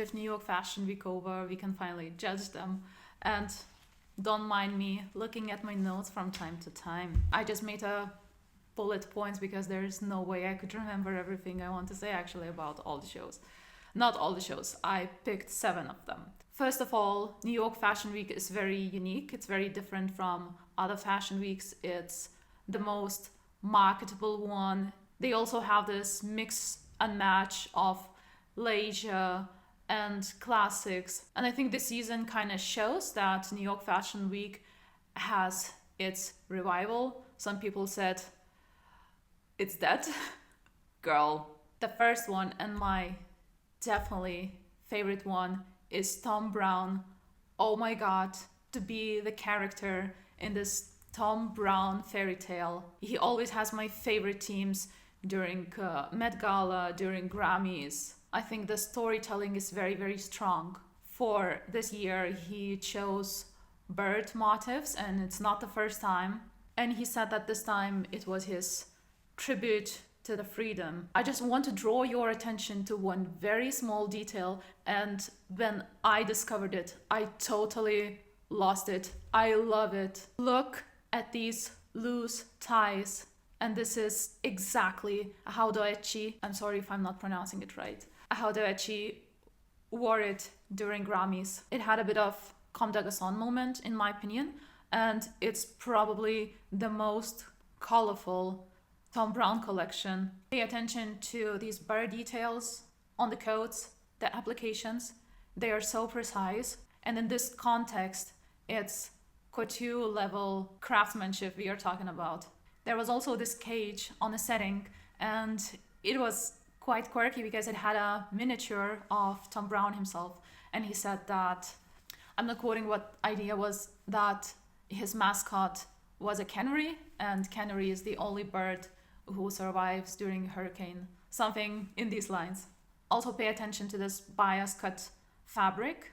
With New York Fashion Week over, we can finally judge them. And don't mind me looking at my notes from time to time. I just made a bullet points because there's no way I could remember everything I want to say actually about all the shows. Not all the shows, I picked 7 of them. First of all, New York Fashion Week is very unique. It's very different from other fashion weeks. It's the most marketable one. They also have this mix and match of leisure and classics. And I think this season kind of shows that New York Fashion Week has its revival. Some people said it's dead. Girl. The first one and my definitely favorite one is Tom Brown. Oh my god, to be the character in this Tom Brown fairy tale. He always has my favorite teams during Met Gala, during Grammys. I think the storytelling is very, very strong. For this year, he chose bird motifs, and it's not the first time. And he said that this time it was his tribute to the freedom. I just want to draw your attention to one very small detail, and when I discovered it, I totally lost it. I love it. Look at these loose ties. And this is exactly how Doechi, I'm sorry if I'm not pronouncing it right, how Doechi wore it during Grammys. It had a bit of Comme des Garçons moment, in my opinion, and it's probably the most colorful Tom Brown collection. Pay attention to these bird details on the coats, the applications. They are so precise. And in this context, it's couture level craftsmanship we are talking about. There was also this cage on the setting, and it was quite quirky because it had a miniature of Tom Brown himself. And he said that, I'm not quoting what idea was, that his mascot was a canary, and canary is the only bird who survives during a hurricane. Something in these lines. Also pay attention to this bias cut fabric.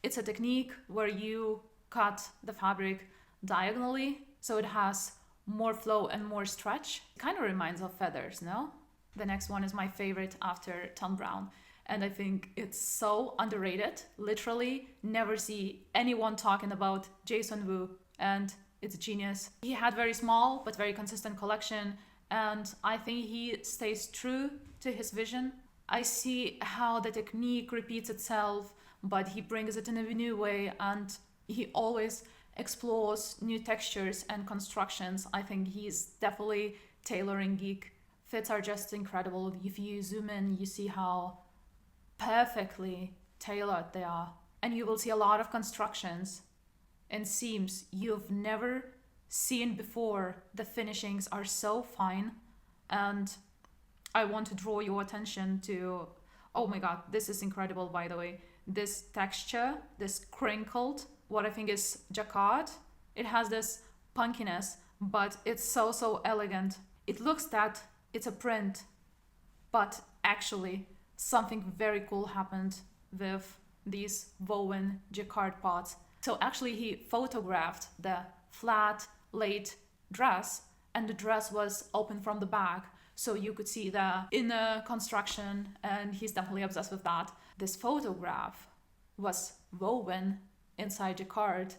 It's a technique where you cut the fabric diagonally, so it has more flow and more stretch. It kind of reminds of feathers, no? The next one is my favorite after Tom Brown, and I think it's so underrated. Literally never see anyone talking about Jason Wu, and it's genius. He had very small but very consistent collection, and I think he stays true to his vision. I see how the technique repeats itself, but he brings it in a new way, and he always explores new textures and constructions. I think he's definitely tailoring geek. Fits are just incredible. If you zoom in, you see how perfectly tailored they are. And you will see a lot of constructions and seams you've never seen before. The finishings are so fine, and I want to draw your attention to, oh my god, this is incredible, by the way. This texture, this crinkled, what I think is jacquard. It has this punkiness, but it's so elegant. It looks that it's a print, but actually something very cool happened with these woven jacquard parts. So actually he photographed the flat laid dress, and the dress was open from the back, so you could see the inner construction, and he's definitely obsessed with that. This photograph was woven inside jacquard,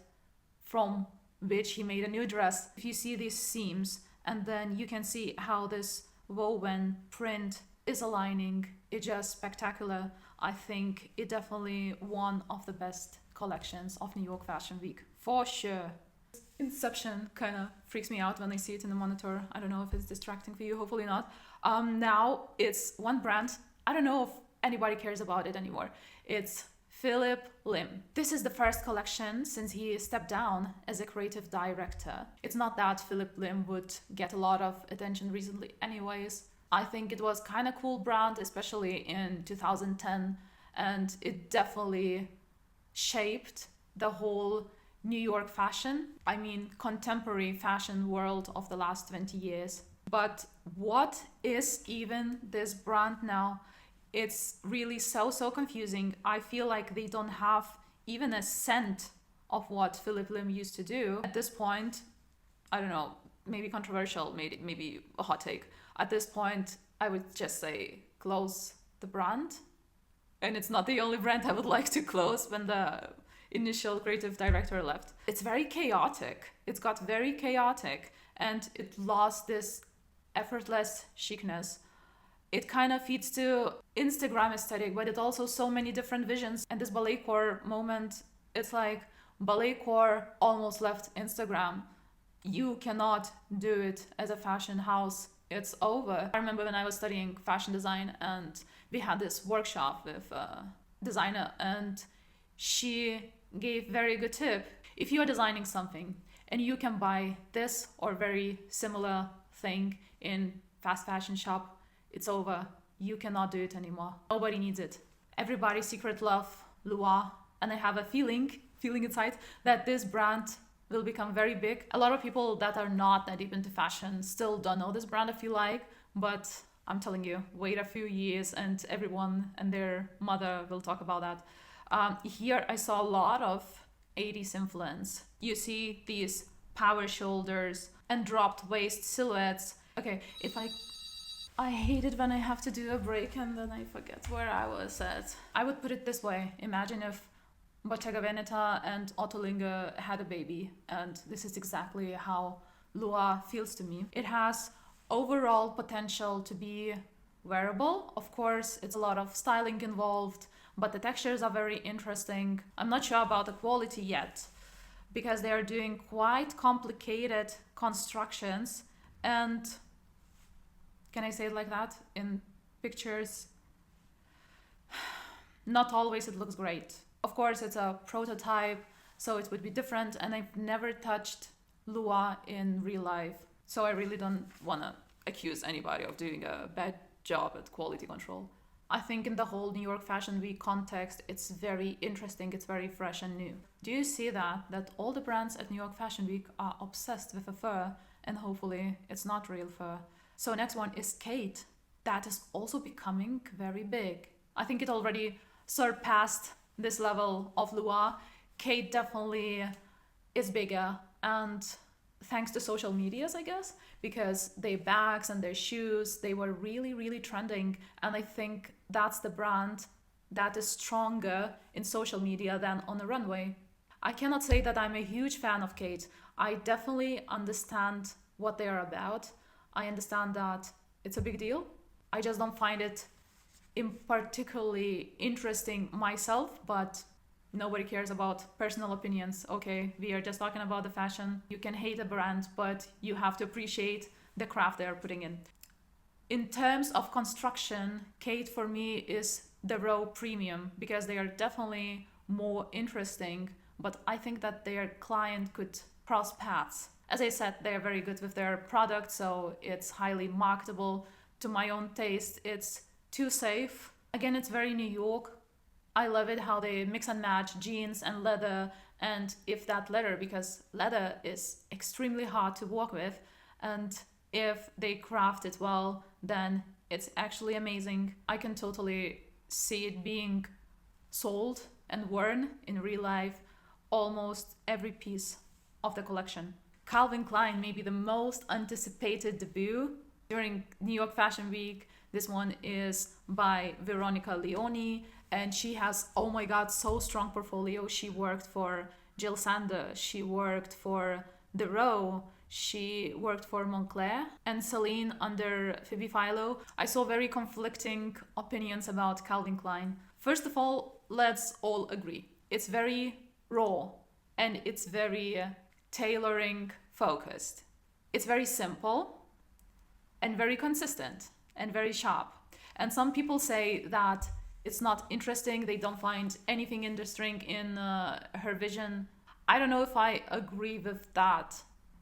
from which he made a new dress. If you see these seams, and then you can see how this woven print is aligning, it's just spectacular. I think it definitely one of the best collections of New York Fashion Week, for sure. Inception kind of freaks me out when I see it in the monitor. I don't know if it's distracting for you, hopefully not. Now it's one brand. I don't know if anybody cares about it anymore. It's Philip Lim. This is the first collection since he stepped down as a creative director. It's not that Philip Lim would get a lot of attention recently anyways. I think it was kind of cool brand, especially in 2010, and it definitely shaped the whole New York fashion, I mean contemporary fashion world of the last 20 years. But what is even this brand now? It's really so confusing. I feel like they don't have even a scent of what Philip Lim used to do. At this point, I don't know, maybe controversial, maybe a hot take. At this point, I would just say close the brand. And it's not the only brand I would like to close when the initial creative director left. It's very chaotic. It's got very chaotic, and it lost this effortless chicness. It kind of feeds to Instagram aesthetic, but it also so many different visions. And this ballet core moment, it's like ballet core almost left Instagram. You cannot do it as a fashion house. It's over. I remember when I was studying fashion design and we had this workshop with a designer, and she gave very good tip. If you are designing something and you can buy this or very similar thing in fast fashion shop, it's over. You cannot do it anymore. Nobody needs it. Everybody secret love Lua, and I have a feeling inside that this brand will become very big. A lot of people that are not that deep into fashion still don't know this brand, I feel like, but I'm telling you, wait a few years and everyone and their mother will talk about that. Here I saw a lot of 80s influence. You see these power shoulders and dropped waist silhouettes. Okay, I hate it when I have to do a break and then I forget where I was at. I would put it this way. Imagine if Bottega Veneta and Ottolinger had a baby, and this is exactly how Lua feels to me. It has overall potential to be wearable. Of course, it's a lot of styling involved, but the textures are very interesting. I'm not sure about the quality yet because they are doing quite complicated constructions, and can I say it like that? In pictures, not always it looks great. Of course, it's a prototype, so it would be different, and I've never touched Lua in real life, so I really don't want to accuse anybody of doing a bad job at quality control. I think in the whole New York Fashion Week context, it's very interesting, it's very fresh and new. Do you see that all the brands at New York Fashion Week are obsessed with a fur, and hopefully it's not real fur. So next one is Kate. That is also becoming very big. I think it already surpassed this level of Lua. Kate definitely is bigger, and thanks to social medias, I guess, because their bags and their shoes, they were really, really trending, and I think that's the brand that is stronger in social media than on the runway. I cannot say that I'm a huge fan of Kate. I definitely understand what they are about. I understand that it's a big deal. I just don't find it particularly interesting myself, but nobody cares about personal opinions. Okay, we are just talking about the fashion. You can hate a brand, but you have to appreciate the craft they are putting in. In terms of construction, Kate for me is the row premium because they are definitely more interesting, but I think that their client could cross paths. As I said, they are very good with their product, so it's highly marketable. To my own taste, it's too safe. Again, it's very New York. I love it how they mix and match jeans and leather, and if that leather, because leather is extremely hard to work with, and if they craft it well, then it's actually amazing. I can totally see it being sold and worn in real life, almost every piece of the collection. Calvin Klein may be the most anticipated debut during New York Fashion Week. This one is by Veronica Leoni, and she has, oh my god, so strong portfolio. She worked for Jill Sander, she worked for The Row, she worked for Moncler and Celine under Phoebe Philo. I saw very conflicting opinions about Calvin Klein. First of all, let's all agree. It's very raw and it's very tailoring focused. It's very simple and very consistent and very sharp. And some people say that it's not interesting, they don't find anything interesting in her vision. I don't know if I agree with that.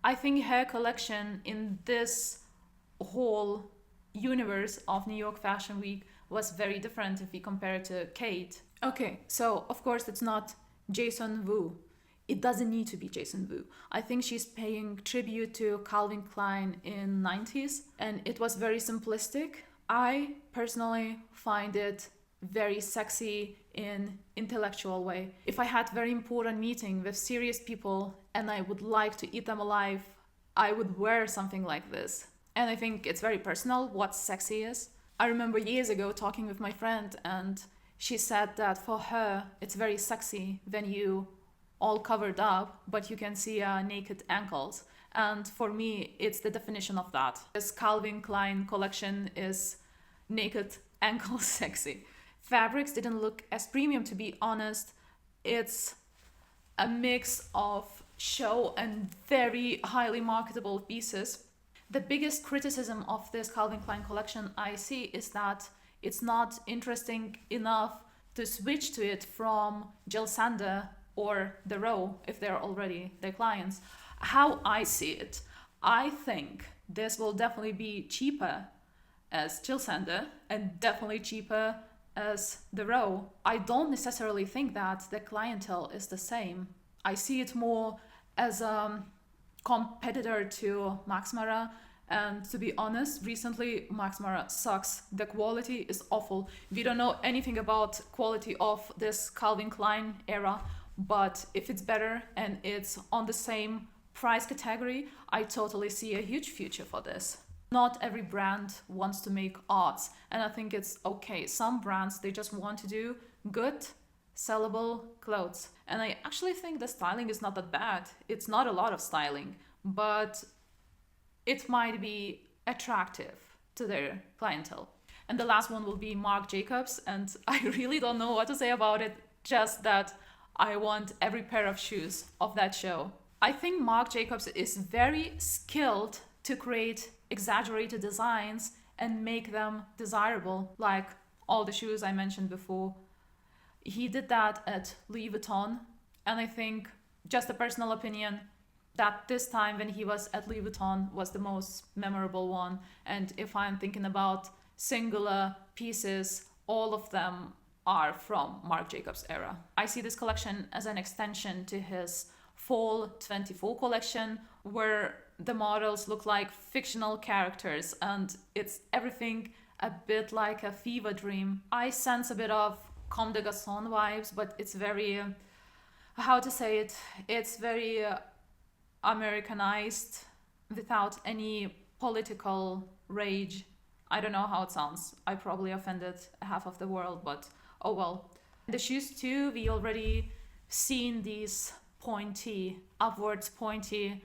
I think her collection in this whole universe of New York Fashion Week was very different if we compare it to Kate. Okay, so of course it's not Jason Wu. It doesn't need to be Jason Wu. I think she's paying tribute to Calvin Klein in 90s, and it was very simplistic. I personally find it very sexy in intellectual way. If I had very important meeting with serious people and I would like to eat them alive, I would wear something like this. And I think it's very personal what sexy is. I remember years ago talking with my friend, and she said that for her it's very sexy when you all covered up but you can see naked ankles, and for me it's the definition of that. This Calvin Klein collection is naked ankle sexy. Fabrics didn't look as premium, to be honest. It's a mix of show and very highly marketable pieces. The biggest criticism of this Calvin Klein collection I see is that it's not interesting enough to switch to it from Jill Sander or The Row if they're already their clients. How I see it, I think this will definitely be cheaper as Jill Sander and definitely cheaper as The Row. I don't necessarily think that the clientele is the same. I see it more as a competitor to Max Mara, and to be honest, recently Max Mara sucks. The quality is awful. We don't know anything about quality of this Calvin Klein era, but if it's better and it's on the same price category, I totally see a huge future for this. Not every brand wants to make arts, and I think it's okay. Some brands, they just want to do good, sellable clothes. And I actually think the styling is not that bad. It's not a lot of styling, but it might be attractive to their clientele. And the last one will be Marc Jacobs, and I really don't know what to say about it, just that I want every pair of shoes of that show. I think Marc Jacobs is very skilled to create exaggerated designs and make them desirable, like all the shoes I mentioned before. He did that at Louis Vuitton, and I think, just a personal opinion, that this time when he was at Louis Vuitton was the most memorable one. And if I'm thinking about singular pieces, all of them are from Marc Jacobs era. I see this collection as an extension to his Fall 24 collection, where the models look like fictional characters and it's everything a bit like a fever dream. I sense a bit of Comme des Garçons vibes, but it's very, how to say it, it's very Americanized without any political rage. I don't know how it sounds. I probably offended half of the world, but oh well. The shoes too, we already seen these pointy, upwards pointy,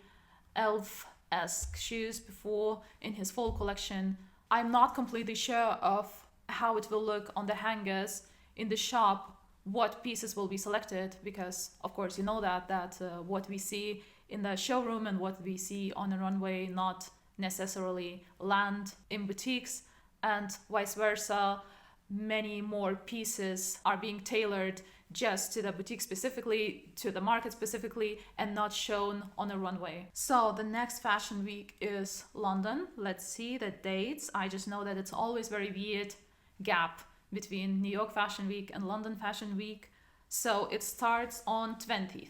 elf-esque shoes before in his fall collection. I'm not completely sure of how it will look on the hangers in the shop, what pieces will be selected, because of course you know that what we see in the showroom and what we see on a runway not necessarily land in boutiques, and vice versa. Many more pieces are being tailored just to the boutique specifically, to the market specifically, and not shown on a runway. So the next fashion week is London. Let's see the dates. I just know that it's always very weird gap between New York Fashion Week and London Fashion Week. So it starts on 20th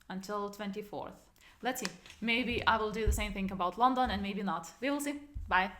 until 24th. Let's see. Maybe I will do the same thing about London and maybe not. We will see. Bye.